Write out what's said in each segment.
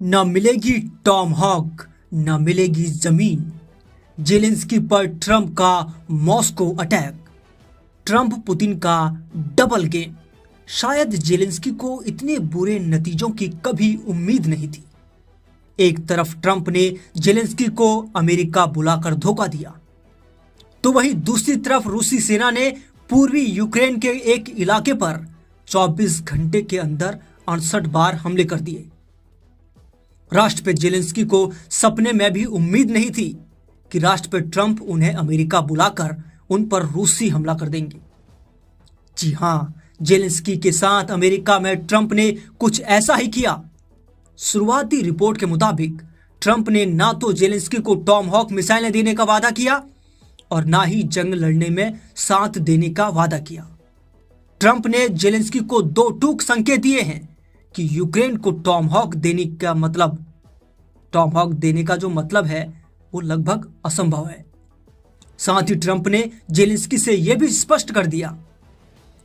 न मिलेगी टॉमहॉक, न मिलेगी जमीन। जेलेंस्की पर ट्रंप का मॉस्को अटैक। ट्रंप पुतिन का डबल गेम। शायद जेलेंस्की को इतने बुरे नतीजों की कभी उम्मीद नहीं थी। एक तरफ ट्रंप ने जेलेंस्की को अमेरिका बुलाकर धोखा दिया, तो वहीं दूसरी तरफ रूसी सेना ने पूर्वी यूक्रेन के एक इलाके पर 24 घंटे के अंदर 68 बार हमले कर दिए। राष्ट्रपति जेलेंस्की को सपने में भी उम्मीद नहीं थी कि राष्ट्रपति ट्रंप उन्हें अमेरिका बुलाकर उन पर रूसी हमला कर देंगे। जी हां, जेलेंस्की के साथ अमेरिका में ट्रंप ने कुछ ऐसा ही किया। शुरुआती रिपोर्ट के मुताबिक ट्रंप ने ना तो जेलेंस्की को टॉमहॉक मिसाइलें देने का वादा किया और ना ही जंग लड़ने में साथ देने का वादा किया। ट्रंप ने जेलेंस्की को दो टूक संकेत दिए हैं कि यूक्रेन को टॉमहॉक देने का जो मतलब है वो लगभग असंभव है। साथ ही ट्रंप ने जेलेंस्की से यह भी स्पष्ट कर दिया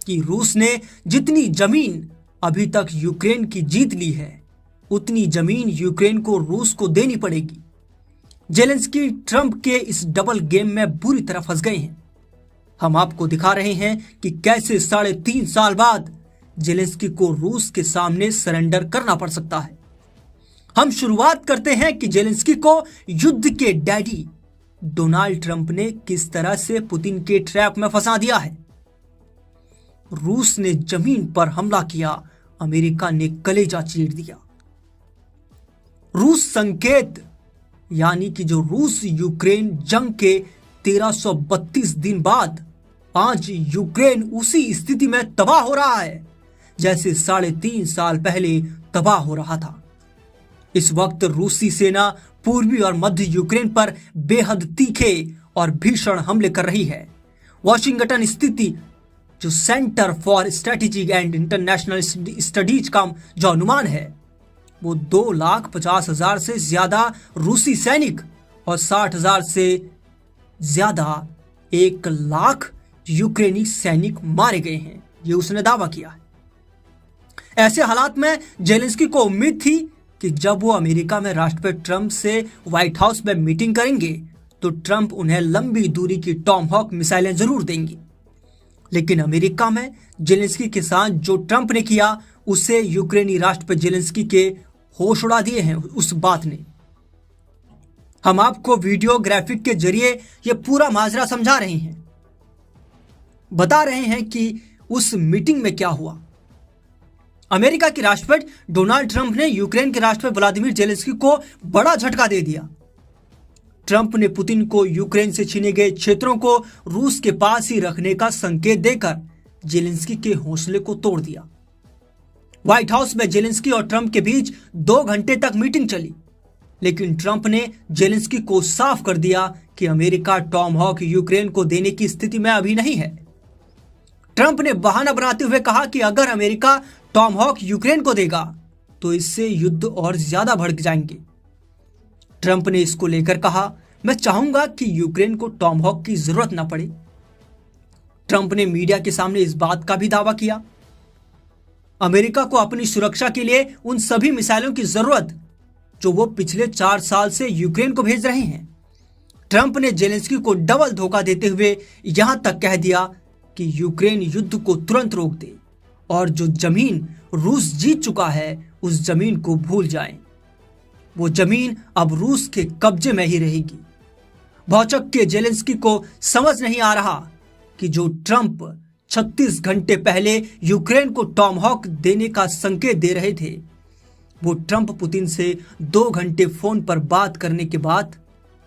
कि रूस ने जितनी जमीन अभी तक यूक्रेन की जीत ली है, उतनी जमीन यूक्रेन को रूस को देनी पड़ेगी। जेलेंस्की ट्रंप के इस डबल गेम में बुरी तरह फंस गए हैं। हम आपको दिखा रहे हैं कि कैसे 3.5 साल बाद जेलेंस्की को रूस के सामने सरेंडर करना पड़ सकता है। हम शुरुआत करते हैं कि जेलेंस्की को युद्ध के डैडी डोनाल्ड ट्रंप ने किस तरह से पुतिन के ट्रैप में फंसा दिया है। रूस ने जमीन पर हमला किया, अमेरिका ने कलेजा चीर दिया। रूस संकेत यानी कि जो रूस यूक्रेन जंग के 1332 दिन बाद आज यूक्रेन उसी स्थिति में तबाह हो रहा है जैसे 3.5 साल पहले तबाह हो रहा था। इस वक्त रूसी सेना पूर्वी और मध्य यूक्रेन पर बेहद तीखे और भीषण हमले कर रही है। वॉशिंगटन स्थिति जो centre for strategic and international studies का जो अनुमान है वो 2,50,000 से ज्यादा रूसी सैनिक और 60,000 से ज्यादा 1,00,000 यूक्रेनी सैनिक मारे गए हैं, ये उसने दावा किया है। ऐसे हालात में जेलेंस्की को उम्मीद थी कि जब वो अमेरिका में राष्ट्रपति ट्रंप से व्हाइट हाउस में मीटिंग करेंगे तो ट्रंप उन्हें लंबी दूरी की टॉमहॉक मिसाइलें जरूर देंगी। लेकिन अमेरिका में जेलेंस्की के साथ जो ट्रंप ने किया उससे यूक्रेनी राष्ट्रपति जेलेंस्की के होश उड़ा दिए हैं उस बात ने। हम आपको वीडियो ग्राफिक के जरिए यह पूरा माजरा समझा रहे हैं, बता रहे हैं कि उस मीटिंग में क्या हुआ। अमेरिका के राष्ट्रपति डोनाल्ड ट्रंप ने यूक्रेन के राष्ट्रपति व्लादिमीर जेलेंस्की को बड़ा झटका दे दिया। ट्रंप ने पुतिन को यूक्रेन से छीने गए क्षेत्रों को रूस के पास ही रखने का संकेत देकर जेलेंस्की के हौसले को तोड़ दिया। व्हाइट हाउस में जेलेंस्की और ट्रंप के बीच 2 घंटे तक मीटिंग चली, लेकिन ट्रंप ने जेलेंस्की को साफ कर दिया कि अमेरिका टॉमहॉक यूक्रेन को देने की स्थिति में अभी नहीं है। ट्रंप ने बहाना बनाते हुए कहा कि अगर अमेरिका टॉमहॉक यूक्रेन को देगा तो इससे युद्ध और ज्यादा भड़क जाएंगे। ट्रंप ने इसको लेकर कहा, मैं चाहूंगा कि यूक्रेन को टॉमहॉक की जरूरत न पड़े। ट्रंप ने मीडिया के सामने इस बात का भी दावा किया अमेरिका को अपनी सुरक्षा के लिए उन सभी मिसाइलों की जरूरत जो वो पिछले 4 साल से यूक्रेन को भेज रहे हैं। ट्रंप ने जेलेंस्की को डबल धोखा देते हुए यहां तक कह दिया कि यूक्रेन युद्ध को तुरंत रोक दे और जो जमीन रूस जीत चुका है उस जमीन को भूल जाएं। वो जमीन अब रूस के कब्जे में ही रहेगी। भौचक के जेलेंस्की को समझ नहीं आ रहा कि जो ट्रंप 36 घंटे पहले यूक्रेन को टॉमहॉक देने का संकेत दे रहे थे, वो ट्रंप पुतिन से 2 घंटे फोन पर बात करने के बाद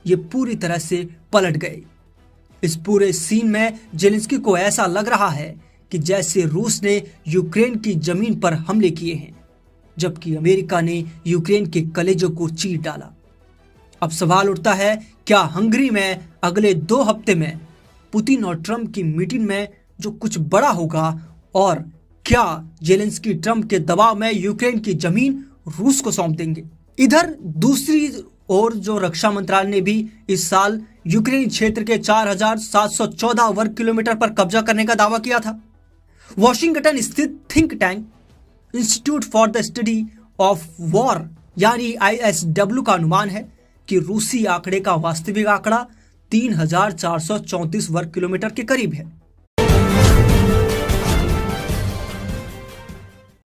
ये पूरी तरह से पलट गए। इस पूरे सीन में जेलेंस्की को ऐसा लग रहा है कि जैसे रूस ने यूक्रेन की जमीन पर हमले किए हैं, जबकि अमेरिका ने यूक्रेन के कलेजों को चीर डाला। अब सवाल उठता है, क्या हंगरी में अगले 2 हफ्ते में पुतिन और ट्रंप की मीटिंग में जो कुछ बड़ा होगा और क्या जेलेंस्की ट्रंप के दबाव में यूक्रेन की जमीन रूस को सौंप देंगे? इधर दूसरी ओर जो रक्षा मंत्रालय ने भी इस साल यूक्रेनी क्षेत्र के 4,714 वर्ग किलोमीटर पर कब्जा करने का दावा किया था। वॉशिंगटन स्थित think tank institute for the study of war यानी ISW का अनुमान है कि रूसी आंकड़े का वास्तविक आंकड़ा 3,434 वर्ग किलोमीटर के करीब है।